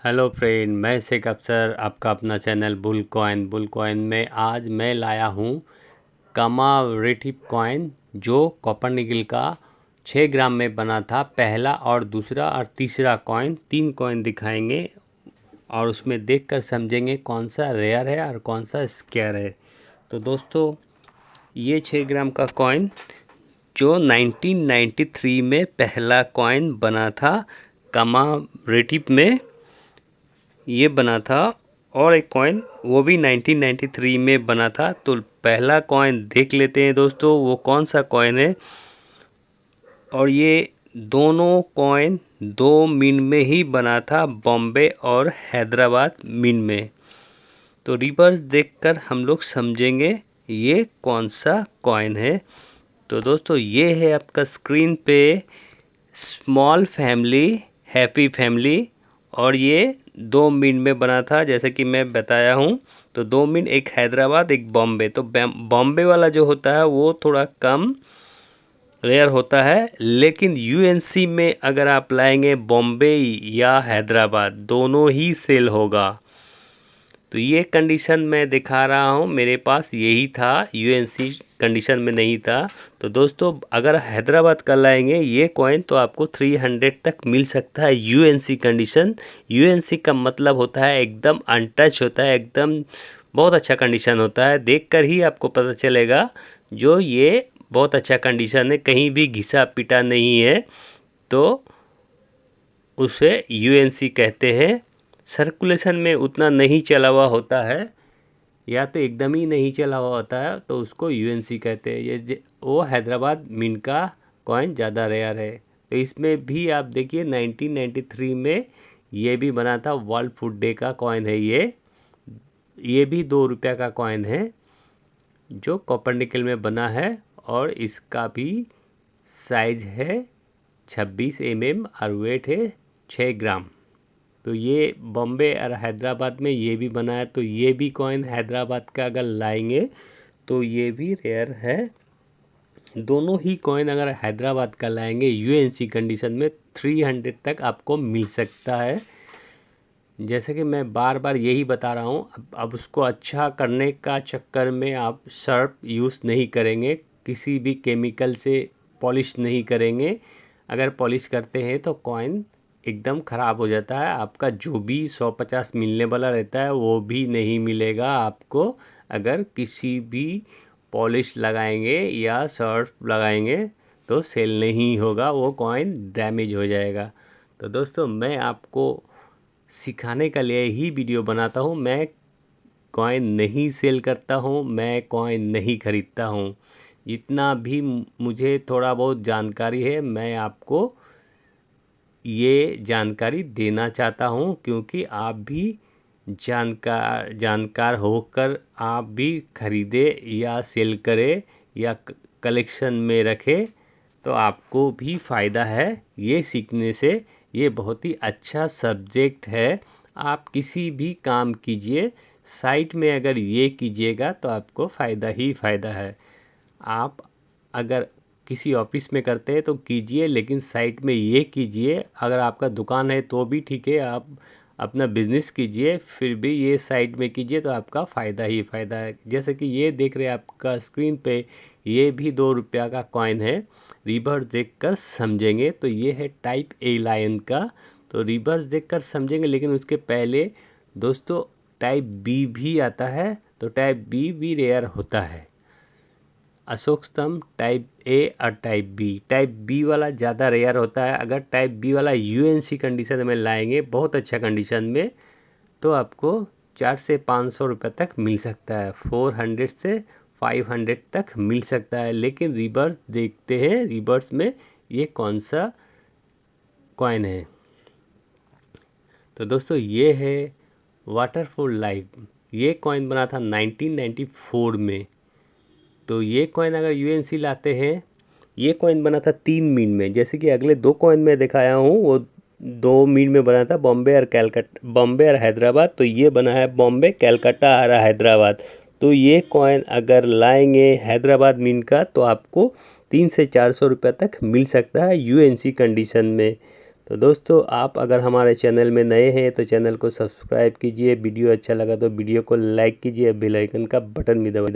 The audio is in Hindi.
हेलो फ्रेंड, मैं शेख अफसर, आपका अपना चैनल बुल कॉइन में आज मैं लाया हूँ कमारेटिव कॉइन जो कॉपर निकल का 6 ग्राम में बना था। पहला और दूसरा और तीसरा कॉइन, 3 कॉइन दिखाएंगे और उसमें देखकर समझेंगे कौन सा रेयर है और कौन सा स्केयर है। तो दोस्तों, ये 6 ग्राम का कॉइन जो 1993 में पहला कॉइन बना था, कमारेटिव में ये बना था। और एक कॉइन वो भी 1993 में बना था। तो पहला कॉइन देख लेते हैं दोस्तों, वो कौन सा कॉइन है। और ये दोनों कॉइन 2 मिन में ही बना था, बॉम्बे और हैदराबाद मिन में। तो रिवर्स देखकर हम लोग समझेंगे ये कौन सा कॉइन है। तो दोस्तों, ये है आपका स्क्रीन पे स्मॉल फैमिली हैप्पी फैमिली, और ये 2 मिन में बना था जैसे कि मैं बताया हूँ। तो 2 मिन, एक हैदराबाद एक बॉम्बे। तो बॉम्बे वाला जो होता है वो थोड़ा कम रेयर होता है, लेकिन यूएनसी में अगर आप लाएंगे बॉम्बे या हैदराबाद, दोनों ही सेल होगा। तो ये कंडीशन मैं दिखा रहा हूँ, मेरे पास यही था, यूएनसी कंडीशन में नहीं था। तो दोस्तों, अगर हैदराबाद का लाएंगे ये कॉइन तो आपको 300 तक मिल सकता है यूएनसी कंडीशन। यूएनसी का मतलब होता है एकदम अनटच होता है, एकदम बहुत अच्छा कंडीशन होता है। देखकर ही आपको पता चलेगा जो ये बहुत अच्छा कंडीशन है, कहीं भी घिसा पिटा नहीं है, तो उसे यूएनसी कहते हैं। सर्कुलेशन में उतना नहीं चला हुआ होता है या तो एकदम ही नहीं चला हुआ होता है, तो उसको यूएनसी कहते हैं। ये वो हैदराबाद मिंट का कॉइन ज़्यादा रेयर है। तो इसमें भी आप देखिए 1993 में ये भी बना था, वर्ल्ड फूड डे का कॉइन है ये भी 2 रुपये का कॉइन है जो कॉपर निकल में बना है। और इसका भी साइज है 26 mm और वेट है 6 ग्राम। तो ये बॉम्बे और हैदराबाद में ये भी बना है। तो ये भी कॉइन हैदराबाद का अगर लाएंगे तो ये भी रेयर है। दोनों ही कॉइन अगर हैदराबाद का लाएंगे यूएनसी कंडीशन में 300 तक आपको मिल सकता है। जैसे कि मैं बार बार यही बता रहा हूँ, अब उसको अच्छा करने का चक्कर में आप सर्फ यूज़ नहीं करेंगे, किसी भी केमिकल से पॉलिश नहीं करेंगे। अगर पॉलिश करते हैं तो कॉइन एकदम ख़राब हो जाता है, आपका जो भी 150 मिलने वाला रहता है वो भी नहीं मिलेगा आपको। अगर किसी भी पॉलिश लगाएंगे या सर्फ लगाएंगे तो सेल नहीं होगा, वो कॉइन डैमेज हो जाएगा। तो दोस्तों, मैं आपको सिखाने के लिए ही वीडियो बनाता हूँ। मैं कॉइन नहीं सेल करता हूँ, मैं कॉइन नहीं ख़रीदता हूँ। जितना भी मुझे थोड़ा बहुत जानकारी है मैं आपको ये जानकारी देना चाहता हूँ, क्योंकि आप भी जानकार होकर आप भी ख़रीदे या सेल करें या कलेक्शन में रखें तो आपको भी फ़ायदा है ये सीखने से। ये बहुत ही अच्छा सब्जेक्ट है। आप किसी भी काम कीजिए, साइट में अगर ये कीजिएगा तो आपको फ़ायदा ही फ़ायदा है। आप अगर किसी ऑफिस में करते हैं तो कीजिए, लेकिन साइट में ये कीजिए। अगर आपका दुकान है तो भी ठीक है, आप अपना बिजनेस कीजिए, फिर भी ये साइट में कीजिए तो आपका फ़ायदा ही फ़ायदा है। जैसे कि ये देख रहे हैं आपका स्क्रीन पे, ये भी 2 रुपया का कॉइन है। रिवर्स देखकर समझेंगे। तो ये है टाइप ए लायन का, तो रिवर्स देखकर समझेंगे। लेकिन उसके पहले दोस्तों, टाइप बी भी आता है। तो टाइप बी भी रेयर होता है। अशोक स्तंभ टाइप ए और टाइप बी वाला ज़्यादा रेयर होता है। अगर टाइप बी वाला यूएनसी कंडीशन में लाएंगे बहुत अच्छा कंडीशन में, तो आपको 400 से 500 रुपये तक मिल सकता है, 400 से 500 तक मिल सकता है। लेकिन रिवर्स देखते हैं, रिवर्स में ये कौन सा कॉइन है। तो दोस्तों, ये है वाटरफॉल लाइफ। ये कॉइन बना था 1994 में। तो ये कॉइन अगर यूएनसी लाते हैं, ये कॉइन बना था 3 मीन में। जैसे कि अगले 2 कॉइन में दिखाया हूँ वो 2 मीन में बना था, बॉम्बे और हैदराबाद। तो ये बना है बॉम्बे, कैलकाटा और हैदराबाद। तो ये कॉइन अगर लाएंगे हैदराबाद मीन का तो आपको 300 से 400 रुपये तक मिल सकता है यूएनसी कंडीशन में। तो दोस्तों, आप अगर हमारे चैनल में नए हैं तो चैनल को सब्सक्राइब कीजिए, वीडियो अच्छा लगा तो वीडियो को लाइक कीजिए, बेल आइकन का बटन भी दबाइए।